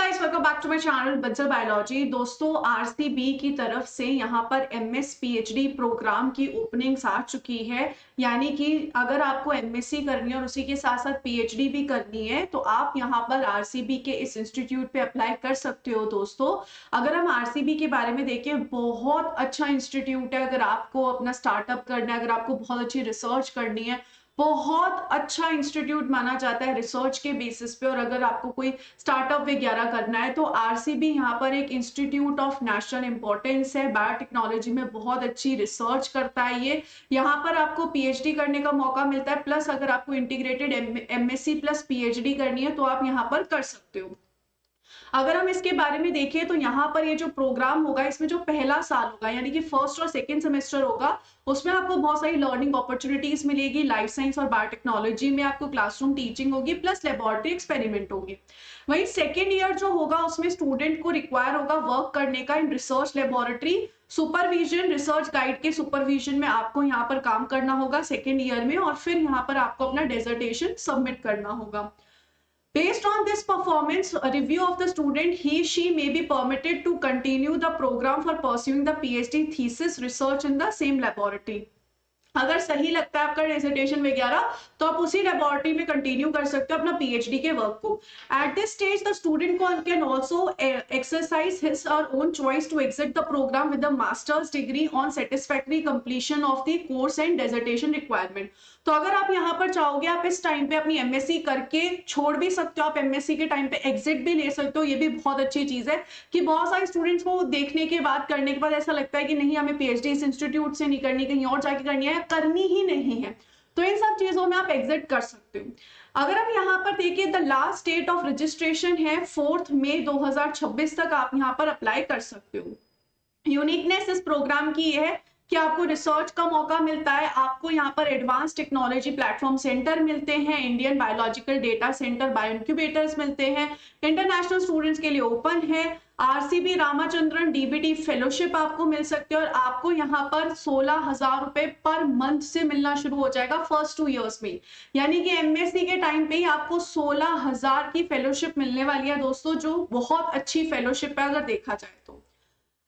Guys, welcome back to my channel Bansal biology. दोस्तों, RCB की तरफ से यहाँ पर एमएस पीएचडी प्रोग्राम की ओपनिंग्स आ चुकी है। यानी कि अगर आपको एमएससी करनी है और उसी के साथ साथ पीएचडी भी करनी है तो आप यहाँ पर आरसीबी के इस इंस्टीट्यूट पे अप्लाई कर सकते हो। दोस्तों, अगर हम आरसीबी के बारे में देखें, बहुत अच्छा इंस्टीट्यूट है। अगर आपको अपना स्टार्टअप करना है, अगर आपको बहुत अच्छी रिसर्च करनी है, बहुत अच्छा इंस्टीट्यूट माना जाता है रिसर्च के बेसिस पे। और अगर आपको कोई स्टार्टअप वगैरह करना है तो आरसीबी यहाँ पर एक इंस्टीट्यूट ऑफ नेशनल इंपॉर्टेंस है। बायोटेक्नोलॉजी में बहुत अच्छी रिसर्च करता है ये। यहाँ पर आपको पीएचडी करने का मौका मिलता है, प्लस अगर आपको इंटीग्रेटेड एमएससी प्लस पीएचडी करनी है तो आप यहाँ पर कर सकते हो। अगर हम इसके बारे में देखें तो यहाँ पर ये जो प्रोग्राम होगा, इसमें जो पहला साल होगा यानी कि फर्स्ट और सेकंड सेमेस्टर होगा, उसमें आपको बहुत सारी लर्निंग अपॉर्चुनिटीज मिलेगी। लाइफ साइंस और बायोटेक्नोलॉजी में आपको क्लासरूम टीचिंग होगी, प्लस लेबोरेटरी एक्सपेरिमेंट होगी। वहीं सेकेंड ईयर जो होगा उसमें स्टूडेंट को रिक्वायर होगा वर्क करने का in research laboratory supervision. Research guide के सुपरविजन में आपको यहाँ पर काम करना होगा सेकेंड ईयर में, और फिर यहाँ पर आपको अपना डेजर्टेशन सबमिट करना होगा। Based on this performance review of the student, he/she may be permitted to continue the program for pursuing the PhD thesis research in the same laboratory. अगर सही लगता है आपका डिसर्टेशन वगैरह तो आप उसी लेबोरेटरी में कंटिन्यू कर सकते हो अपना पीएचडी के वर्क को। At this stage the student can also exercise his or own choice to exit the programme with the masters degree on satisfactory completion of the course and dissertation requirement. तो अगर आप यहाँ पर चाहोगे, आप इस टाइम पे अपनी एमएससी करके छोड़ भी सकते हो, आप एमएससी के टाइम पे एग्जिट भी ले सकते हो। ये भी बहुत अच्छी चीज है कि बहुत सारे स्टूडेंट्स को देखने के बाद, करने के बाद ऐसा लगता है कि नहीं, हमें पीएचडी इस इंस्टीट्यूट से नहीं करनी, कहीं और जाके करनी है, करनी ही नहीं है, तो इन सब चीजों में आप एग्जिट कर सकते हो। अगर हम यहाँ पर देखिए, the last date of registration है 4 मई 2026 तक आप यहाँ पर अप्लाई कर सकते हो। यूनिकनेस इस प्रोग्राम की ये है कि आपको रिसर्च का मौका मिलता है, आपको यहाँ पर एडवांस टेक्नोलॉजी प्लेटफॉर्म सेंटर मिलते हैं, Indian biological data centre bio incubators मिलते हैं, इंटरनेशनल स्टूडेंट्स के लिए ओपन है, आरसीबी रामाचंद्रन डीबीटी फेलोशिप आपको मिल सकते हैं, और आपको यहाँ पर 16,000 रुपए पर मंथ से मिलना शुरू हो जाएगा फर्स्ट 2 इयर्स में। यानी कि एमएससी के टाइम पे ही आपको 16,000 की फेलोशिप मिलने वाली है दोस्तों, जो बहुत अच्छी फेलोशिप है अगर देखा जाए तो।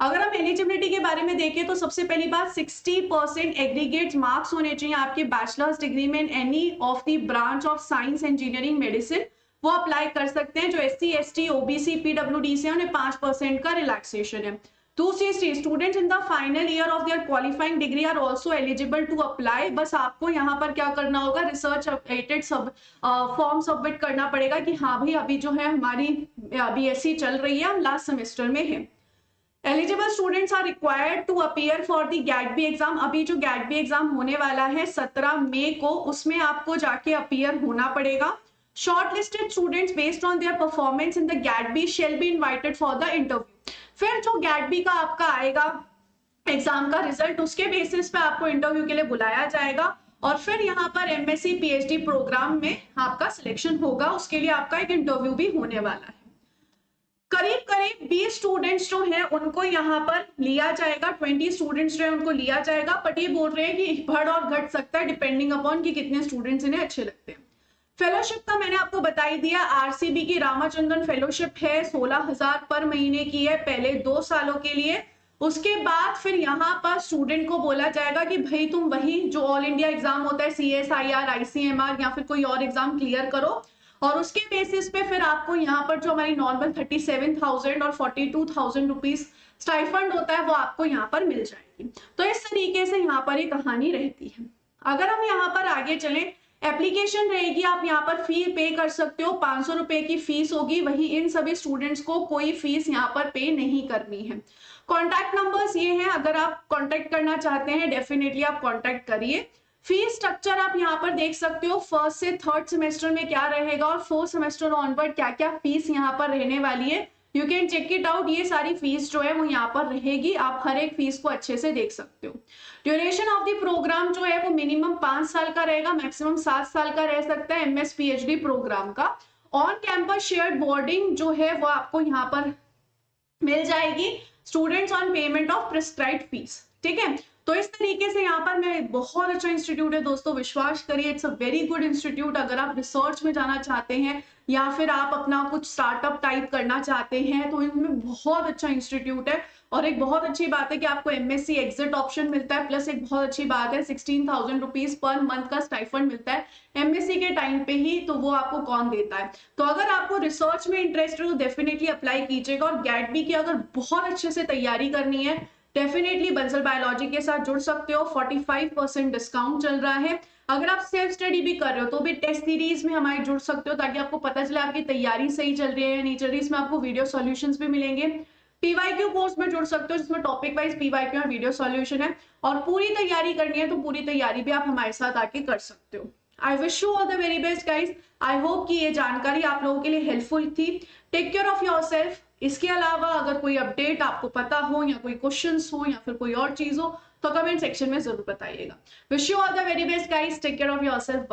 अगर हम एलिजिबिलिटी के बारे में देखें तो सबसे पहली बात, 60% एग्रीगेट मार्क्स होने चाहिए आपके बैचलर्स डिग्री में in any of the branch of science, engineering, medicine, वो अप्लाई कर सकते हैं। जो एससी, एसटी, ओबीसी, पीडब्ल्यूडी से उन्हें 5% का रिलैक्सेशन है। दूसरी चीज, students in the final year of their qualifying degree are also eligible to apply. बस आपको यहाँ पर क्या करना होगा, रिसर्च अपडेटेड फॉर्म सबमिट करना पड़ेगा कि हाँ भाई, अभी जो है हमारी बीएससी चल रही है, हम लास्ट सेमेस्टर में है। Eligible students are required to appear for the GAT B exam. अभी जो गैट-बी एग्जाम होने वाला है 17 मई को, उसमें आपको जाके अपीयर होना पड़ेगा। Shortlisted students based on their performance in the gate-B shall be invited for the interview. फिर जो गैट-बी का आपका आएगा एग्जाम का रिजल्ट, उसके बेसिस पे आपको इंटरव्यू के लिए बुलाया जाएगा, और फिर यहाँ पर एमएससी पीएचडी प्रोग्राम में आपका सिलेक्शन होगा। उसके लिए आपका एक इंटरव्यू भी होने वाला है। करीब करीब 20 स्टूडेंट्स जो हैं उनको यहाँ पर लिया जाएगा, 20 स्टूडेंट्स जो है उनको लिया जाएगा, बट ये बोल रहे हैं कि बढ़ और घट सकता है डिपेंडिंग अपॉन कि कितने स्टूडेंट्स इन्हें अच्छे लगते हैं। फेलोशिप का मैंने आपको बता ही दिया, आरसीबी की रामाचंद्रन फेलोशिप है, 16,000 पर महीने की है पहले 2 सालों के लिए। उसके बाद फिर यहाँ पर स्टूडेंट को बोला जाएगा कि भाई तुम वही जो ऑल इंडिया एग्जाम होता है, CSIR, ICMR या फिर कोई और एग्जाम क्लियर करो, और उसके बेसिस पे फिर आपको यहाँ पर जो हमारी नॉर्मल 37,000 और 42,000 रुपीज स्टाइफंड होता है वो आपको यहाँ पर मिल जाएगी। तो इस तरीके से यहाँ पर ये कहानी रहती है। अगर हम यहाँ पर आगे चलें, एप्लीकेशन रहेगी, आप यहाँ पर फी पे कर सकते हो, 500 रुपए की फीस होगी। वही इन सभी स्टूडेंट्स को कोई फीस यहाँ पर पे नहीं करनी है। कॉन्टैक्ट नंबर्स ये हैं, अगर आप कॉन्टैक्ट करना चाहते हैं डेफिनेटली आप कॉन्टैक्ट करिए। फीस स्ट्रक्चर आप यहाँ पर देख सकते हो, फर्स्ट से थर्ड सेमेस्टर में क्या रहेगा और फोर्थ सेमेस्टर ऑनवर्ड क्या क्या फीस यहाँ पर रहने वाली है। You can check it out, ये सारी फीस जो है वो यहाँ पर रहेगी, आप हर एक फीस को अच्छे से देख सकते हो। ड्यूरेशन ऑफ द प्रोग्राम जो है वो मिनिमम 5 साल का रहेगा, मैक्सिमम 7 साल का रह सकता है एमएस पीएचडी प्रोग्राम का। ऑन कैंपस शेयर्ड बोर्डिंग जो है वो आपको यहाँ पर मिल जाएगी, students on payment of prescribed fees. ठीक है। तो इस तरीके से यहाँ पर मैं बहुत अच्छा इंस्टीट्यूट है दोस्तों, विश्वास करिए, it's a very good institute. अगर आप रिसर्च में जाना चाहते हैं या फिर आप अपना कुछ स्टार्टअप टाइप करना चाहते हैं तो इनमें बहुत अच्छा इंस्टीट्यूट है। और एक बहुत अच्छी बात है कि आपको एमएससी एग्जिट ऑप्शन मिलता है, प्लस एक बहुत अच्छी बात है 16,000 रुपीज पर मंथ का स्टाइफंड मिलता है एमएससी के टाइम पे ही। तो वो आपको कौन देता है? तो अगर आपको रिसर्च में इंटरेस्ट है तो डेफिनेटली अप्लाई कीजिएगा। और गेट बी की अगर बहुत अच्छे से तैयारी करनी है, डेफिनेटली बंसल बायोलॉजी के साथ जुड़ सकते हो। 45% डिस्काउंट चल रहा है। अगर आप सेल्फ स्टडी भी कर रहे हो तो भी टेस्ट सीरीज में हमारे जुड़ सकते हो, ताकि आपको पता चले आपकी तैयारी सही चल रही है या नहीं चल रही। इसमें आपको वीडियो सॉल्यूशंस भी मिलेंगे। पीवाईक्यू कोर्स में जुड़ सकते हो जिसमें टॉपिक वाइज पीवाईक्यू और वीडियो सॉल्यूशन है। और पूरी तैयारी करनी है तो पूरी तैयारी भी आप हमारे साथ आके कर सकते हो। I wish you all the very best guys. I hope कि ये जानकारी आप लोगों के लिए हेल्पफुल थी। Take care of yourself. इसके अलावा अगर कोई अपडेट आपको पता हो या कोई क्वेश्चंस हो या फिर कोई और चीज हो तो कमेंट सेक्शन में जरूर बताइएगा। Wish you all the very best guys, take care of yourself.